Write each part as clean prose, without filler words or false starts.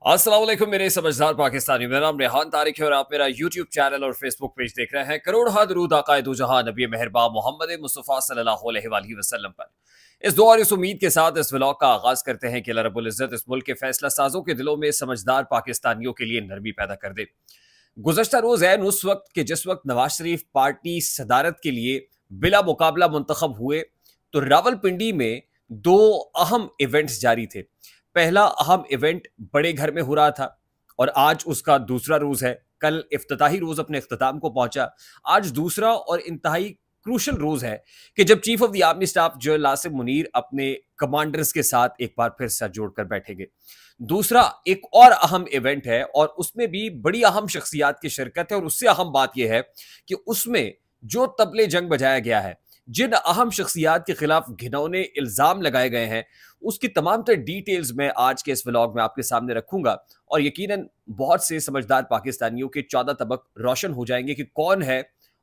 अस्सलाम वालेकुम मेरे समझदार पाकिस्तानी। मेरा नाम रेहान तारिक है और आप मेरा यूट्यूब चैनल और फेसबुक पेज देख रहे हैं। करोड़ हा दरूद आकाए दो जहां नबी मेहरबा मोहम्मद मुस्तफ़ा सल्लल्लाहु अलैहि वसल्लम पर। इस दुआ और इस उम्मीद के साथ इस व्लॉग का आगाज करते हैं कि अल्लाह रब्बुल इज्जत इस मुल्क के फैसला साजों के दिलों में समझदार पाकिस्तानियों के लिए नरमी पैदा कर दे। गुज़श्ता रोज ऐन उस वक्त के जिस वक्त नवाज शरीफ पार्टी सदारत के लिए बिला मुकाबला मुंतखब हुए तो रावलपिंडी में दो अहम इवेंट्स जारी थे। पहला अहम इवेंट बड़े घर में हो रहा था और आज उसका दूसरा रोज है। कल इफ्तिताही रोज अपने इख्तिताम को पहुंचा। आज दूसरा और इंतहाई क्रूशल रोज है कि जब chief of the army staff general Asim Munir अपने कमांडर्स के साथ एक बार फिर सर जोड़कर बैठेंगे। दूसरा एक और अहम इवेंट है और उसमें भी बड़ी अहम शख्सियात की शिरकत है और उससे अहम बात यह है कि उसमें जो तबले जंग बजाया गया है, जिन अहम शख्सियात के खिलाफ घिनौने इल्जाम लगाए गए हैं, उसकी तमाम तर डिटेल्स मैं आज के इस व्लॉग में आपके सामने रखूंगा और यकीनन बहुत से समझदार पाकिस्तानियों के 14 तबक रोशन हो जाएंगे कि कौन है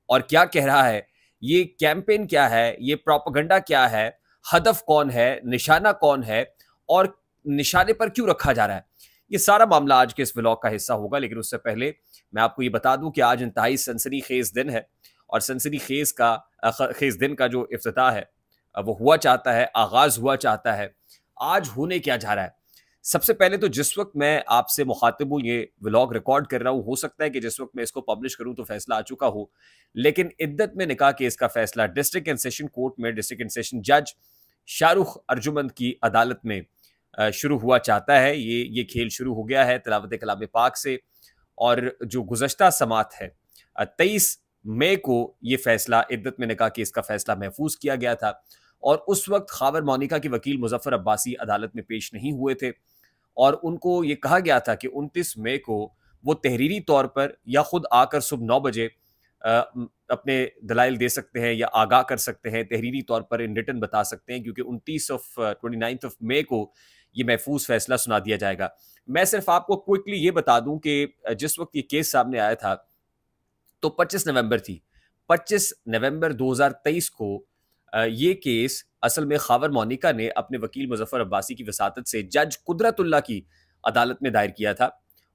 और क्या कह रहा है, ये कैंपेन क्या है, ये प्रोपेगेंडा क्या है, हदफ कौन है, निशाना कौन है और निशाने पर क्यों रखा जा रहा है। ये सारा मामला आज के इस व्लॉग का हिस्सा होगा। लेकिन उससे पहले मैं आपको ये बता दूं कि आज इंतहाई सनसनीखेज दिन है और खेज दिन का जो इफ्तिताह है वो हुआ चाहता है, आगाज हुआ चाहता है। आज होने क्या जा रहा है? सबसे पहले तो जिस वक्त मैं आपसे मुखातिब हूं, ये व्लॉग रिकॉर्ड कर रहा हूं, हो सकता है कि जिस वक्त मैं इसको पब्लिश करूं तो फैसला आ चुका हो, लेकिन इद्दत में निकाह केस का फैसला डिस्ट्रिक्ट एंड सेशन कोर्ट में डिस्ट्रिक्ट एंड सेशन जज शाहरुख अर्जुमंद की अदालत में शुरू हुआ चाहता है। ये खेल शुरू हो गया है तिलावत कलाम पाक से। और जो गुज़श्ता समात है 23 मई को ये फैसला इद्दत में निकाह केस का फैसला महफूज किया गया था और उस वक्त खावर मोनिका के वकील मुजफ्फर अब्बासी अदालत में पेश नहीं हुए थे और उनको ये कहा गया था कि 29 मई को वो तहरीरी तौर पर या खुद आकर सुबह 9 बजे अपने दलाइल दे सकते हैं या आगाह कर सकते हैं, तहरीरी तौर पर इन रिटन बता सकते हैं, क्योंकि 29 मई को ये महफूज फैसला सुना दिया जाएगा। मैं सिर्फ आपको क्विकली ये बता दूं कि जिस वक्त ये केस सामने आया था तो 25 नवंबर थी। 25 नवंबर 2023 को ये केस असल में खावर मोनिका ने अपने वकील मुजफ्फर अब्बासी की वसातत से जज कुदरतुल्लाह की अदालत में दायर किया था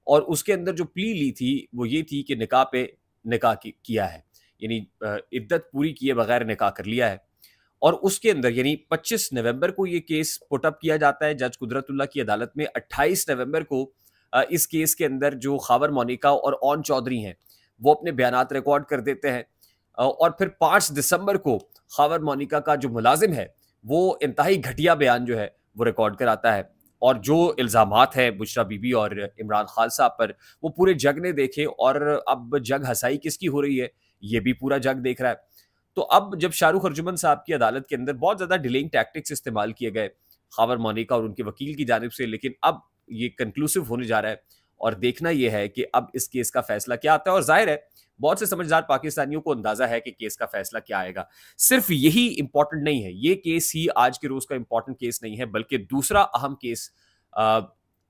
और उसके अंदर जो प्ली ली थी वो ये थी कि निकाह पे निकाह किया है, यानी इद्दत पूरी किए बगैर निकाह कर लिया है। और उसके अंदर यानी 25 नवंबर को ये केस पुट अप किया जाता है जज कुदरतुल्लाह की अदालत में। 28 नवंबर को इस केस के अंदर जो खावर मोनिका और ओन चौधरी हैं वो अपने बयानात रिकॉर्ड कर देते हैं और फिर 5 दिसंबर को खावर मोनिका का जो मुलाजिम है वो इंतहाई घटिया बयान जो है वो रिकॉर्ड कराता है और जो इल्ज़ामात है बुशरा बीबी और इमरान खान साहब पर वो पूरे जग ने देखे और अब जग हंसाई किसकी हो रही है ये भी पूरा जग देख रहा है। तो अब जब शाहरुख अर्जुमन साहब की अदालत के अंदर बहुत ज़्यादा डिलेइंग टैक्टिक्स इस्तेमाल किए गए खावर मोनिका और उनके वकील की जानिब से, लेकिन अब ये कंक्लूसिव होने जा रहा है और देखना यह है कि अब इस केस का फैसला क्या आता है। और जाहिर है बहुत से समझदार पाकिस्तानियों को अंदाजा है कि केस का फैसला क्या आएगा। सिर्फ यही इंपॉर्टेंट नहीं है, ये केस ही आज के रोज का इंपॉर्टेंट केस नहीं है, बल्कि दूसरा अहम केस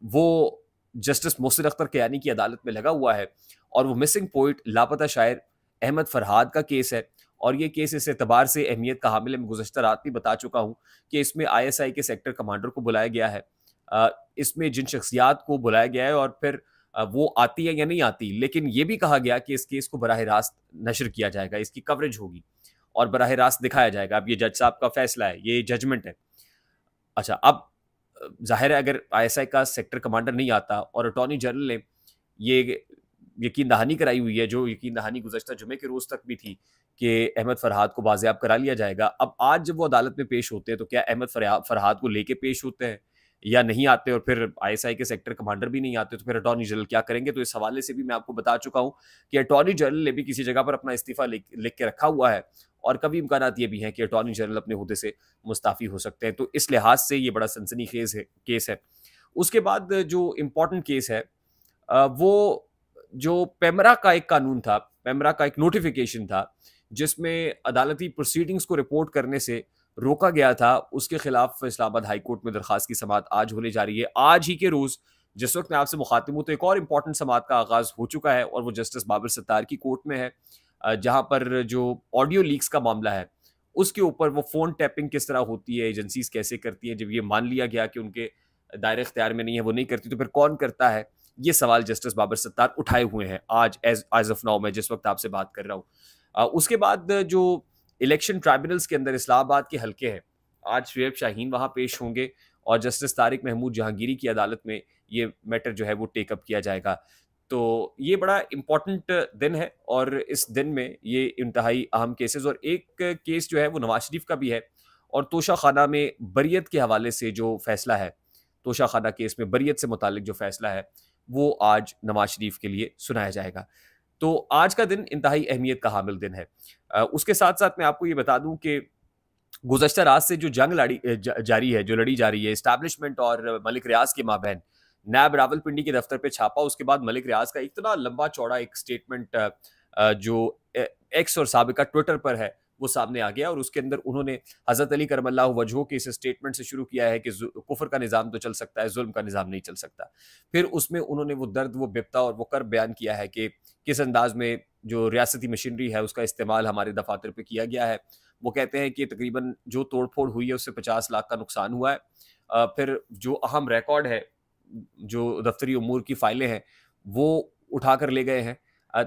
वो जस्टिस मोहसिन अख्तर कियानी की अदालत में लगा हुआ है और वो मिसिंग पोइट लापता शायर अहमद फरहाद का केस है। और ये केस इस एतबार से अहमियत का हामिल है, मैं गुज़श्ता रात भी बता चुका हूँ कि इसमें ISI के सेक्टर कमांडर को बुलाया गया है। इसमें जिन शख्सियात को बुलाया गया है और फिर वो आती है या नहीं आती, लेकिन ये भी कहा गया कि इस केस को बराह रास्त नशर किया जाएगा, इसकी कवरेज होगी और बराह रास्त दिखाया जाएगा। अब ये जज साहब का फैसला है, ये जजमेंट है। अच्छा, अब जाहिर है अगर ISI का सेक्टर कमांडर नहीं आता और अटॉर्नी जनरल ने ये यकीन दहानी कराई हुई है, जो यकीन दहानी गुज़श्ता जुमे के रोज़ तक भी थी कि अहमद फरहाद को बाज़ेयाब करा लिया जाएगा। अब आज जब वो अदालत में पेश होते हैं तो क्या अहमद फरहाद को लेके पेश होते हैं या नहीं आते, और फिर ISI के सेक्टर कमांडर भी नहीं आते तो फिर अटॉर्नी जनरल क्या करेंगे? तो इस हवाले से भी मैं आपको बता चुका हूँ कि अटॉर्नी जनरल ने भी किसी जगह पर अपना इस्तीफ़ा लिख के रखा हुआ है और कभी इम्कानात ये भी हैं कि अटॉर्नी जनरल अपने हुद्दे से मुस्ताफ़ी हो सकते हैं। तो इस लिहाज से ये बड़ा सनसनीखेज केस है। उसके बाद जो इम्पोर्टेंट केस है वो जो पेमरा का एक कानून था, पेमरा का एक नोटिफिकेशन था जिसमें अदालती प्रोसीडिंग्स को रिपोर्ट करने से रोका गया था, उसके खिलाफ इस्लामाबाद हाई कोर्ट में दरखास्त की समाअत आज होने जा रही है। आज ही के रोज जिस वक्त मैं आपसे मुखातिब हूं तो एक और इम्पॉर्टेंट समाअत का आगाज हो चुका है और वो जस्टिस बाबर सत्तार की कोर्ट में है, जहां पर जो ऑडियो लीक्स का मामला है उसके ऊपर वो फोन टैपिंग किस तरह होती है, एजेंसीज कैसे करती हैं, जब ये मान लिया गया कि उनके दायरे इख्तियार में नहीं है, वो नहीं करती, तो फिर कौन करता है? ये सवाल जस्टिस बाबर सत्तार उठाए हुए हैं आज, एज ऑफ नाउ, मैं जिस वक्त आपसे बात कर रहा हूँ। उसके बाद जो इलेक्शन ट्राइब्यूनल्स के अंदर इस्लामाबाद के हल्के हैं, आज शुएब शाहीन वहाँ पेश होंगे और जस्टिस तारिक महमूद जहांगीरी की अदालत में ये मैटर जो है वो टेकअप किया जाएगा। तो ये बड़ा इम्पॉर्टेंट दिन है और इस दिन में ये इंतहाई अहम केसेस, और एक केस जो है वो नवाज शरीफ का भी है, और तोशा खाना में बरियत के हवाले से जो फैसला है, तोशा खाना केस में बरियत से मुतालिक जो फैसला है, वो आज नवाज शरीफ के लिए सुनाया जाएगा। तो आज का दिन इंतहाई अहमियत का हामिल दिन है। उसके साथ साथ मैं आपको ये बता दूं कि गुज़श्ता रात से जो जंग जारी है, जो लड़ी जा रही है इस्टेब्लिशमेंट और मलिक रियाज के माबैन, नैब रावलपिंडी के दफ्तर पे छापा, उसके बाद मलिक रियाज का इतना लंबा चौड़ा एक स्टेटमेंट जो एक्स और साबिका ट्विटर पर है वो सामने आ गया, और उसके अंदर उन्होंने हज़रत अली करमल्लाहु वजहू के इस स्टेटमेंट से शुरू किया है कि कुफर का निज़ाम तो चल सकता है, जुल्म का निज़ाम नहीं चल सकता। फिर उसमें उन्होंने वो दर्द, वो बिपता और वो कर्ब बयान किया है कि किस अंदाज में जो रियासती मशीनरी है उसका इस्तेमाल हमारे दफातर पे किया गया है। वो कहते हैं कि तकरीबन जो तोड़ फोड़ हुई है उससे 50 लाख का नुकसान हुआ है। फिर जो अहम रिकॉर्ड है, जो दफ्तरी उमूर की फाइलें हैं, वो उठा कर ले गए हैं।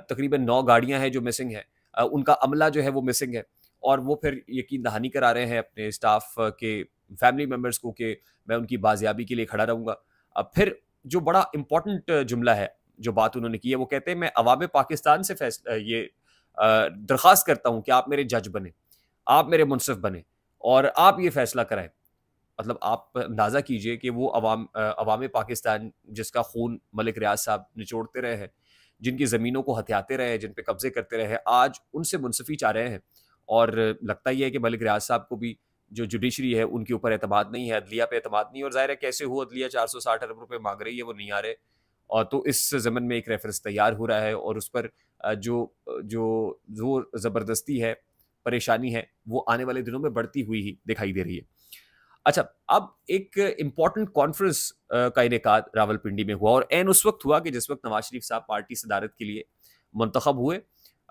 तकरीबन 9 गाड़ियां हैं जो मिसिंग है, उनका अमला जो है वो मिसिंग है, और वो फिर यकीन दहानी करा रहे हैं अपने स्टाफ के फैमिली मेम्बर्स को कि मैं उनकी बाजियाबी के लिए खड़ा रहूंगा। अब फिर जो बड़ा इंपॉर्टेंट जुमला है, जो बात उन्होंने की है, वो कहते हैं मैं अवाम पाकिस्तान से ये दरख्वास्त करता हूं कि आप मेरे जज बने, आप मेरे मुनसिफ बने और आप ये फैसला कराएं। मतलब आप अंदाज़ा कीजिए कि वो अवाम पाकिस्तान जिसका खून मलिक रियाज साहब निचोड़ते रहे हैं, जिनकी ज़मीनों को हथियाते रहे हैं, जिन पे कब्जे करते रहे हैं, आज उनसे मुनसिफी चाह रहे हैं। और लगता ही है कि मलिक रियाज साहब को भी जो जुडिशरी है उनके ऊपर एतमाद नहीं है, अदलिया पे एतमाद नहीं है, और ज़ाहिर है कैसे हो, अदलिया 460 अरब रुपए मांग रही है, वो नहीं आ रहे। और तो इस ज़मन में एक रेफरेंस तैयार हो रहा है, और उस पर जो जो ज़ोर ज़बरदस्ती है, परेशानी है, वो आने वाले दिनों में बढ़ती हुई ही दिखाई दे रही है। अच्छा, अब एक इम्पॉर्टेंट कॉन्फ्रेंस का इनेकाद रावलपिंडी में हुआ, और ऐन उस वक्त हुआ कि जिस वक्त नवाज शरीफ साहब पार्टी सदारत के लिए मुंतखब हुए,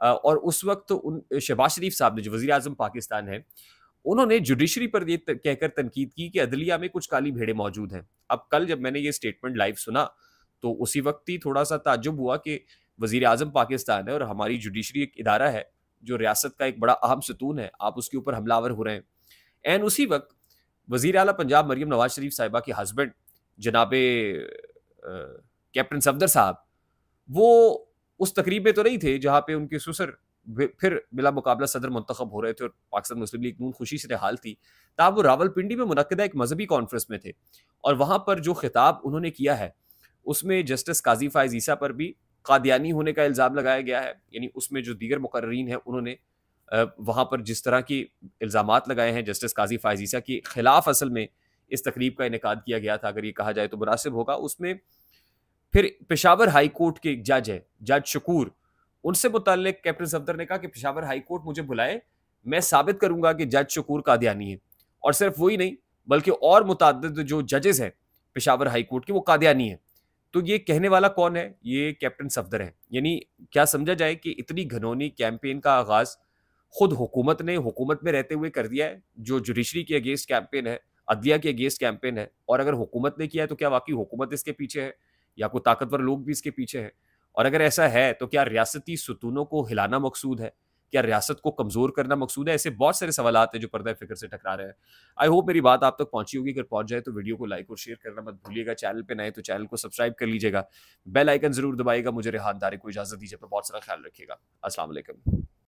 और उस वक्त उन शहबाज शरीफ साहब ने, जो वज़ीर आज़म पाकिस्तान है, उन्होंने जुडिशरी पर ये कहकर तनकीद की कि अदलिया में कुछ काली भेड़ें मौजूद हैं। अब कल जब मैंने ये स्टेटमेंट लाइव सुना तो उसी वक्त ही थोड़ा सा ताज्जुब हुआ कि वज़ीर आज़म पाकिस्तान है और हमारी जुडिशरी एक इदारा है जो रियासत का एक बड़ा अहम सतून है, आप उसके ऊपर हमलावर हो रहे हैं। एन उसी वक्त वज़ीर आला पंजाब मरियम नवाज शरीफ साहिबा के हस्बैंड जनाबे कैप्टन सफदर साहब, वो उस तकरीब में तो नहीं थे जहाँ पे उनके ससुर फिर बिला मुकाबला सदर मुंतखब हो रहे थे और पाकिस्तान मुस्लिम लीग नून खुशी से हाल थी। ताब वो रावलपिंडी में मुनक्किदा एक मजहबी कॉन्फ्रेंस में थे, और वहाँ पर जो खिताब उन्होंने किया है उसमें जस्टिस काजी फायज ईसा पर भी कादियानी होने का इल्ज़ाम लगाया गया है। यानी उसमें जो दीगर मुकर्रीन हैं उन्होंने वहाँ पर जिस तरह की इल्ज़ामात लगाए हैं जस्टिस काजी फायज ईसा के खिलाफ असल में इस तकरीब का इनेकाद किया गया था, अगर ये कहा जाए तो मुनासिब होगा। उसमें फिर पेशावर हाई कोर्ट के एक जज है, जज शकूर, उनसे मुताल्लिक कैप्टन सफदर ने कहा कि पेशावर हाई कोर्ट मुझे बुलाए, मैं साबित करूंगा कि जज शकूर कादियानी है। और सिर्फ वही नहीं, बल्कि और मुतअद्दिद जो जजेस हैं पेशावर हाई कोर्ट के, वो कादियानी हैं। तो ये कहने वाला कौन है? ये कैप्टन सफदर है। यानी क्या समझा जाए कि इतनी घनौनी कैंपेन का आगाज खुद हुकूमत ने हुकूमत में रहते हुए कर दिया है, जो जुडिशरी के अगेंस्ट कैंपेन है, अदलिया के अगेंस्ट कैंपेन है। और अगर हुकूमत ने किया है तो क्या वाकई हुकूमत इसके पीछे है, या कोई ताकतवर लोग भी इसके पीछे हैं? और अगर ऐसा है तो क्या रियासती सुतूनों को हिलाना मकसूद है? क्या रियासत को कमजोर करना मकसूद है? ऐसे बहुत सारे सवालात हैं जो पर्दा फिक्र से टकरा रहे हैं। आई होप मेरी बात आप तक पहुंची होगी। अगर पहुंच जाए तो वीडियो को लाइक और शेयर करना मत भूलिएगा। चैनल पे नए तो चैनल को सब्सक्राइब कर लीजिएगा, बेल आइकन जरूर दबाइएगा। मुझे रेहान तारिक को इजाजत दीजिए, अपना बहुत सारा ख्याल रखिएगा। अस्सलाम वालेकुम।